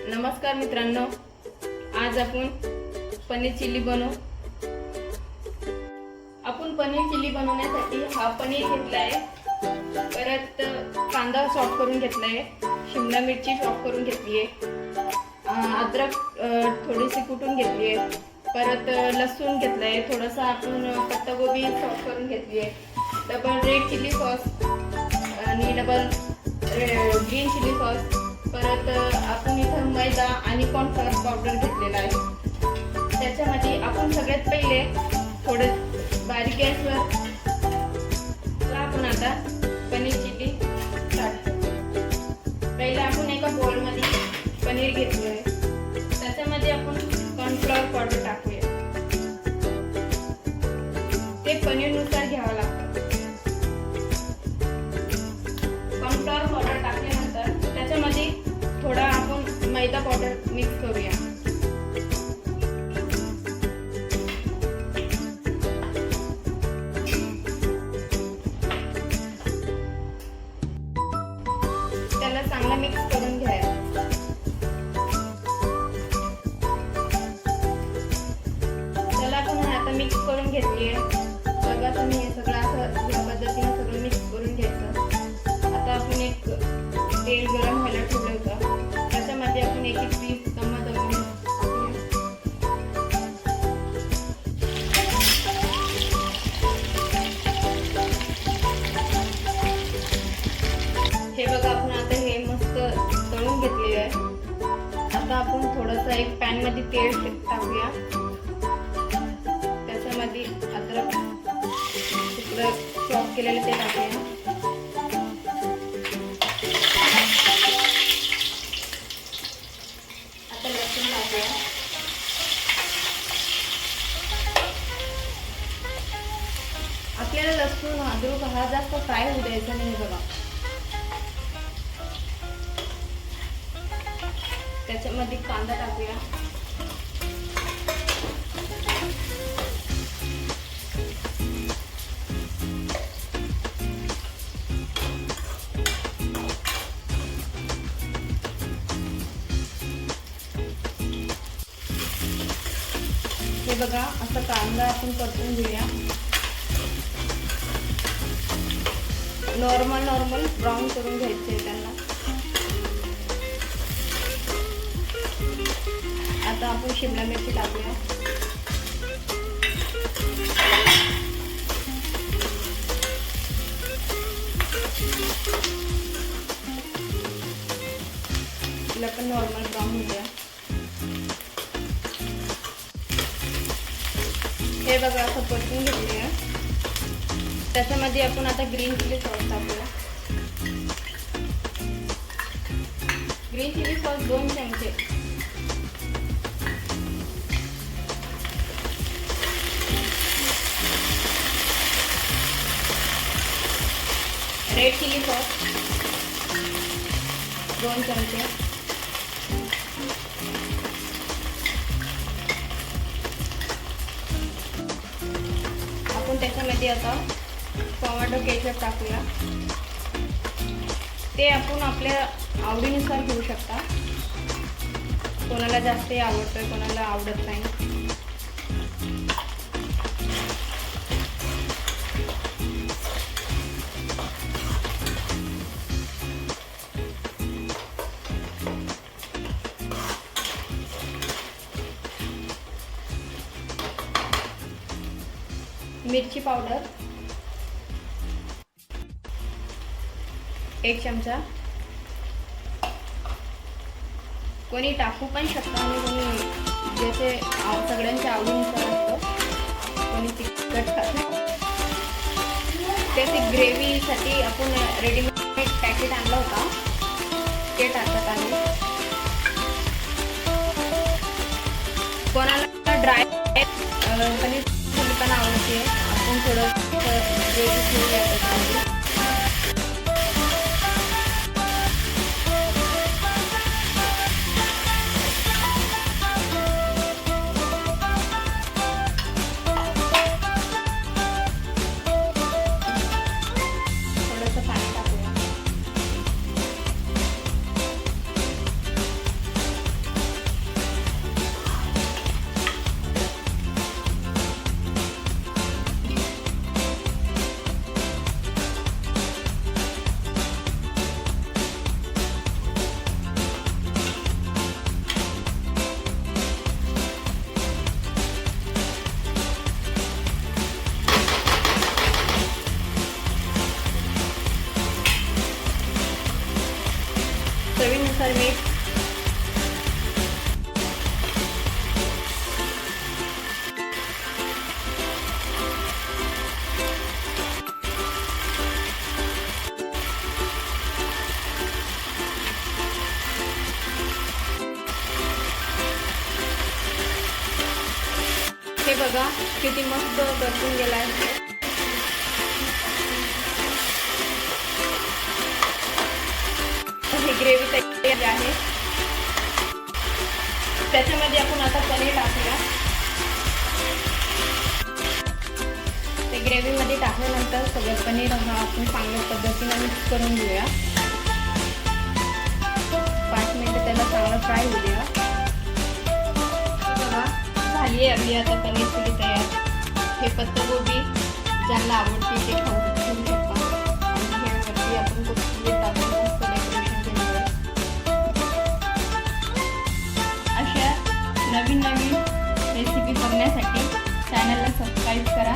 नमस्कार मित्रांनो, आज आपण पनीर चिल्ली बनवू। आपण पनीर चिल्ली बनवण्यासाठी हा पनीर घेतला आहे, परत कांदा चॉप करून घेतला आहे, शिमला मिरची चॉप करून घेतली आहे, अद्रक थोडीशी कुटून घेतली आहे, परत लसूण घेतला आहे, थोडासा आपण पत्तागोबी चॉप करून घेतली आहे, डबल रेड चिली सॉस आणि डबल ग्रीन चिली सॉस, परत आपण इथं मैदा आणि कॉर्नफ्लॉवर पावडर घेतलेला आहे। त्याच्यामध्ये आपण सगळ्यात पहिले थोडे बारीक गॅसवर आपण आता पनीर चिल्ली स्टार्ट करू। पहिले आपण एका बोलमध्ये पनीर घेतलं आहे, त्याच्यामध्ये आपण कॉर्नफ्लॉवर पावडर टाकूया। ते पनीरनुसार घ्यावं लागतं। कॉर्नफ्लॉवर पावडर टाकल्यानंतर त्याच्यामध्ये थोडा आपण मैदा पावडर मिक्स करूया। त्याला चांगला मिक्स करून घ्यायचं। त्याला आपण आता मिक्स करून घेतलीये, बघा तुम्ही हे सगळं असं या पद्धतीने सगळं मिक्स करून घ्यायचं। आता आपण एक तेल गरम व्हायला ठेवलं होतं, त्याच्यामध्ये आपण एक पीस टमाटर हे बघा, आपण आता हे मस्त तळून घेतलेले आहे। आता आपण थोडंसं एक पॅन मध्ये तेल टाकूया, त्याच्यामध्ये अद्रक तुकडं चॉप केलेलं ते टाकूया। आता लसूण टाकूया। आपल्याला लसूण अद्रक हा जास्त फ्राय होऊ द्यायचा नाही बघा। त्याच्यामध्ये कांदा टाकूया। हे बघा, असं कांदा आपण परतून घेऊया। नॉर्मल ब्राऊन करून घ्यायचे त्यांना। आता आपण शिमला मिरची टाकूया। तिला पण नॉर्मल ब्राऊन होऊ द्या। हे बघा, असं परतून घेतले आहे। त्याच्यामध्ये आपण आता ग्रीन चिली सॉस टाकूया। ग्रीन चिली सॉस 2 चमचे, रेड चिली सॉस 2 चमचे, आपण त्याच्यामध्ये आता टोमॅटो केचप टाकूया। ते आपण आपल्या आवडीनुसार घेऊ शकता, कोणाला जास्त आवडतं कोणाला आवडत नाही। मिरची पावडर 1 चमचा, कोणी टाकू पण शकता आणि कोणी जसे सगळ्यांच्या आवडीनुसार असतं, कोणी तिखट खातं। त्याची ग्रेव्हीसाठी आपण रेडीमेड पॅकेट आणला होता, ते टाकत आम्ही। कोणाला ड्राय पनीर पण आवडते, आपण थोडं ग्रेव्ही ठेवूया। चवीनुसार मीठ, हे बघा किती मस्त परतून गेला आहे. ही ग्रेव्ही तयार आहे. त्याच्यामध्ये आपण आता पनीर टाकूया. ते ग्रेव्हीमध्ये टाकल्यानंतर सगळं पनीर आपण चांगल्या पद्धतीने मिक्स करून घेऊया. 5 मिनिटं त्याला चांगलं फ्राय होऊ द्या. झाली आहे आपली आता पनीर चिली तयार. हे पत्तागोबी ज्यांना आवडते ते खाऊ शकता. आणि हे वरती आपण कोथिंबीर टाकून मस्त डेकोरेशन केलेलं आहे. अशा नवीन रेसिपी बघण्यासाठी चॅनलला सबस्क्राईब करा.